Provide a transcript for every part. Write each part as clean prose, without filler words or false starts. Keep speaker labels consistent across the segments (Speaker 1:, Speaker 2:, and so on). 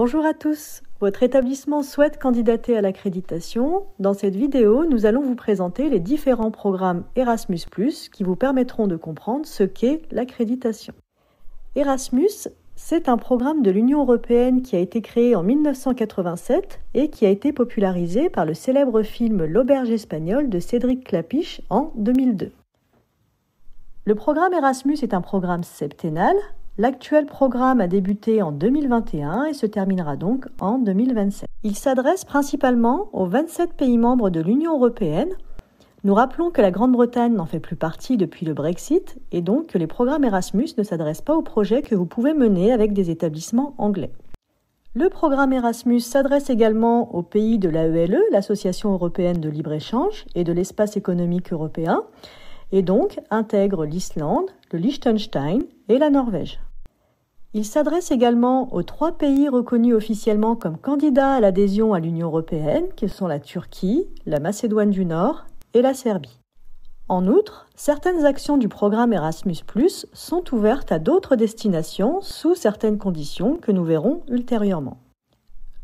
Speaker 1: Bonjour à tous, votre établissement souhaite candidater à l'accréditation. Dans cette vidéo, nous allons vous présenter les différents programmes Erasmus+, qui vous permettront de comprendre ce qu'est l'accréditation. Erasmus, c'est un programme de l'Union européenne qui a été créé en 1987 et qui a été popularisé par le célèbre film L'Auberge espagnole de Cédric Klapisch en 2002. Le programme Erasmus est un programme septennal. L'actuel programme a débuté en 2021 et se terminera donc en 2027. Il s'adresse principalement aux 27 pays membres de l'Union européenne. Nous rappelons que la Grande-Bretagne n'en fait plus partie depuis le Brexit et donc que les programmes Erasmus ne s'adressent pas aux projets que vous pouvez mener avec des établissements anglais. Le programme Erasmus s'adresse également aux pays de l'AELE, l'Association européenne de libre-échange et de l'espace économique européen, et donc intègre l'Islande, le Liechtenstein et la Norvège. Il s'adresse également aux 3 pays reconnus officiellement comme candidats à l'adhésion à l'Union européenne, que sont la Turquie, la Macédoine du Nord et la Serbie. En outre, certaines actions du programme Erasmus+ sont ouvertes à d'autres destinations sous certaines conditions que nous verrons ultérieurement.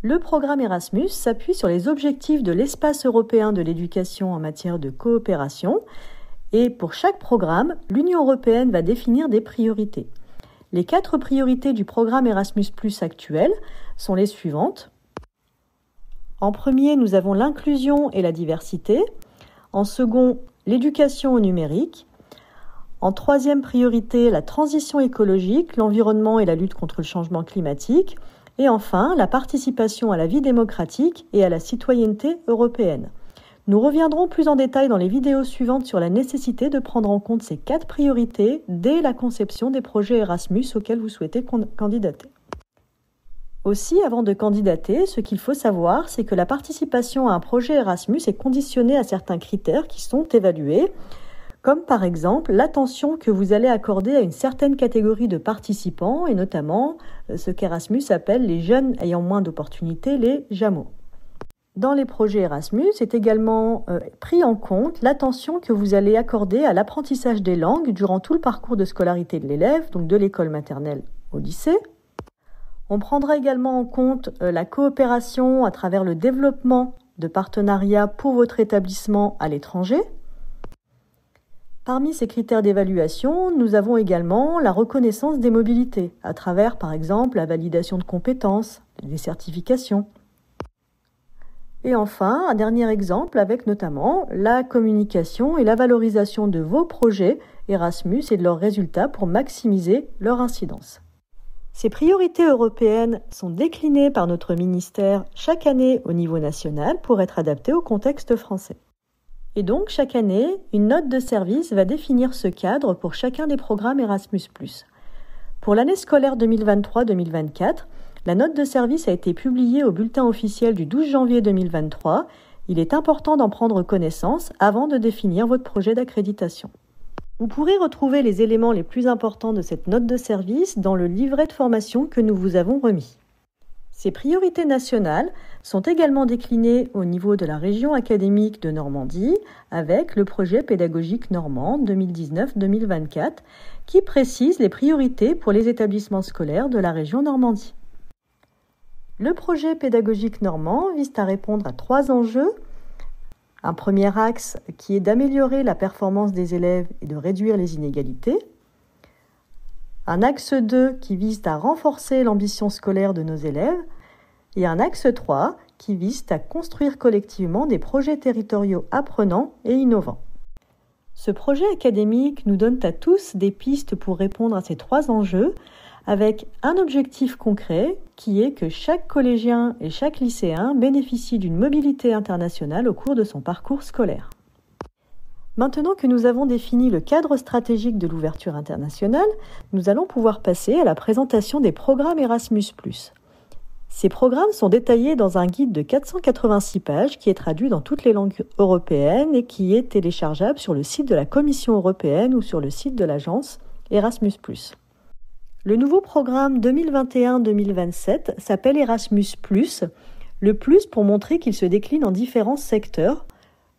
Speaker 1: Le programme Erasmus s'appuie sur les objectifs de l'espace européen de l'éducation en matière de coopération et pour chaque programme, l'Union européenne va définir des priorités. Les 4 priorités du programme Erasmus+ actuel sont les suivantes. En premier, nous avons l'inclusion et la diversité. En second, l'éducation au numérique. En troisième priorité, la transition écologique, l'environnement et la lutte contre le changement climatique. Et enfin, la participation à la vie démocratique et à la citoyenneté européenne. Nous reviendrons plus en détail dans les vidéos suivantes sur la nécessité de prendre en compte ces 4 priorités dès la conception des projets Erasmus auxquels vous souhaitez candidater. Aussi, avant de candidater, ce qu'il faut savoir, c'est que la participation à un projet Erasmus est conditionnée à certains critères qui sont évalués, comme par exemple l'attention que vous allez accorder à une certaine catégorie de participants, et notamment ce qu'Erasmus appelle les jeunes ayant moins d'opportunités, les JAMO. Dans les projets Erasmus, est également pris en compte l'attention que vous allez accorder à l'apprentissage des langues durant tout le parcours de scolarité de l'élève, donc de l'école maternelle au lycée. On prendra également en compte la coopération à travers le développement de partenariats pour votre établissement à l'étranger. Parmi ces critères d'évaluation, nous avons également la reconnaissance des mobilités, à travers par exemple la validation de compétences, des certifications. Et enfin, un dernier exemple avec notamment la communication et la valorisation de vos projets Erasmus et de leurs résultats pour maximiser leur incidence. Ces priorités européennes sont déclinées par notre ministère chaque année au niveau national pour être adaptées au contexte français. Et donc, chaque année, une note de service va définir ce cadre pour chacun des programmes Erasmus+. Pour l'année scolaire 2023-2024, la note de service a été publiée au bulletin officiel du 12 janvier 2023. Il est important d'en prendre connaissance avant de définir votre projet d'accréditation. Vous pourrez retrouver les éléments les plus importants de cette note de service dans le livret de formation que nous vous avons remis. Ces priorités nationales sont également déclinées au niveau de la région académique de Normandie avec le projet pédagogique normand 2019-2024 qui précise les priorités pour les établissements scolaires de la région Normandie. Le projet pédagogique normand vise à répondre à 3 enjeux. Un premier axe qui est d'améliorer la performance des élèves et de réduire les inégalités. Un axe 2 qui vise à renforcer l'ambition scolaire de nos élèves. Et un axe 3 qui vise à construire collectivement des projets territoriaux apprenants et innovants. Ce projet académique nous donne à tous des pistes pour répondre à ces 3 enjeux avec un objectif concret qui est que chaque collégien et chaque lycéen bénéficie d'une mobilité internationale au cours de son parcours scolaire. Maintenant que nous avons défini le cadre stratégique de l'ouverture internationale, nous allons pouvoir passer à la présentation des programmes Erasmus+. Ces programmes sont détaillés dans un guide de 486 pages qui est traduit dans toutes les langues européennes et qui est téléchargeable sur le site de la Commission européenne ou sur le site de l'agence Erasmus+. Le nouveau programme 2021-2027 s'appelle Erasmus+, le plus pour montrer qu'il se décline en différents secteurs,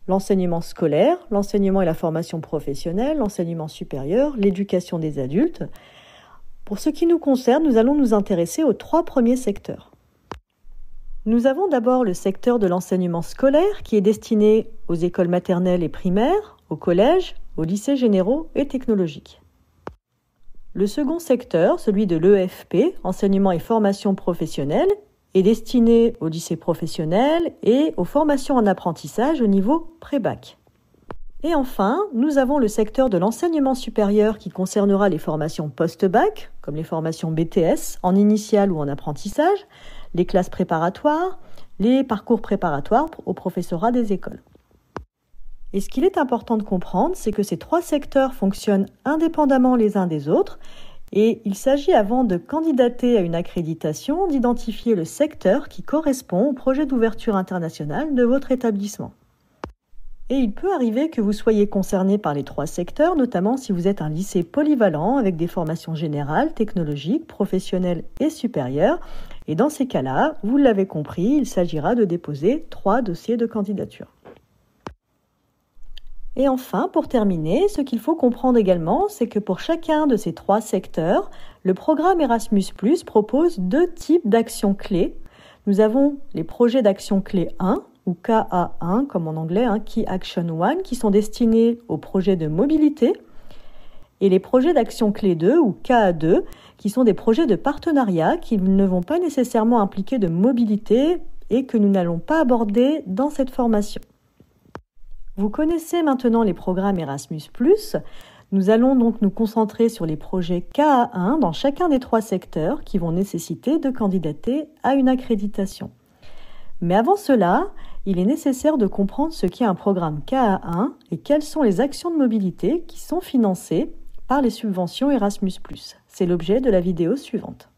Speaker 1: l'enseignement scolaire, l'enseignement et la formation professionnelle, l'enseignement supérieur, l'éducation des adultes. Pour ce qui nous concerne, nous allons nous intéresser aux 3 premiers secteurs. Nous avons d'abord le secteur de l'enseignement scolaire qui est destiné aux écoles maternelles et primaires, aux collèges, aux lycées généraux et technologiques. Le second secteur, celui de l'EFP, enseignement et formation professionnelle, est destiné aux lycées professionnels et aux formations en apprentissage au niveau pré-bac. Et enfin, nous avons le secteur de l'enseignement supérieur qui concernera les formations post-bac, comme les formations BTS, en initial ou en apprentissage, les classes préparatoires, les parcours préparatoires au professorat des écoles. Et ce qu'il est important de comprendre, c'est que ces trois secteurs fonctionnent indépendamment les uns des autres et il s'agit, avant de candidater à une accréditation, d'identifier le secteur qui correspond au projet d'ouverture internationale de votre établissement. Et il peut arriver que vous soyez concerné par les trois secteurs, notamment si vous êtes un lycée polyvalent avec des formations générales, technologiques, professionnelles et supérieures. Et dans ces cas-là, vous l'avez compris, il s'agira de déposer 3 dossiers de candidature. Et enfin, pour terminer, ce qu'il faut comprendre également, c'est que pour chacun de ces 3 secteurs, le programme Erasmus+ propose 2 types d'actions clés. Nous avons les projets d'action clé 1, ou KA1 comme en anglais, Key Action 1, qui sont destinés aux projets de mobilité, et les projets d'action clé 2, ou KA2, qui sont des projets de partenariat qui ne vont pas nécessairement impliquer de mobilité et que nous n'allons pas aborder dans cette formation. Vous connaissez maintenant les programmes Erasmus+. Nous allons donc nous concentrer sur les projets KA1 dans chacun des 3 secteurs qui vont nécessiter de candidater à une accréditation. Mais avant cela, il est nécessaire de comprendre ce qu'est un programme KA1 et quelles sont les actions de mobilité qui sont financées par les subventions Erasmus+. C'est l'objet de la vidéo suivante.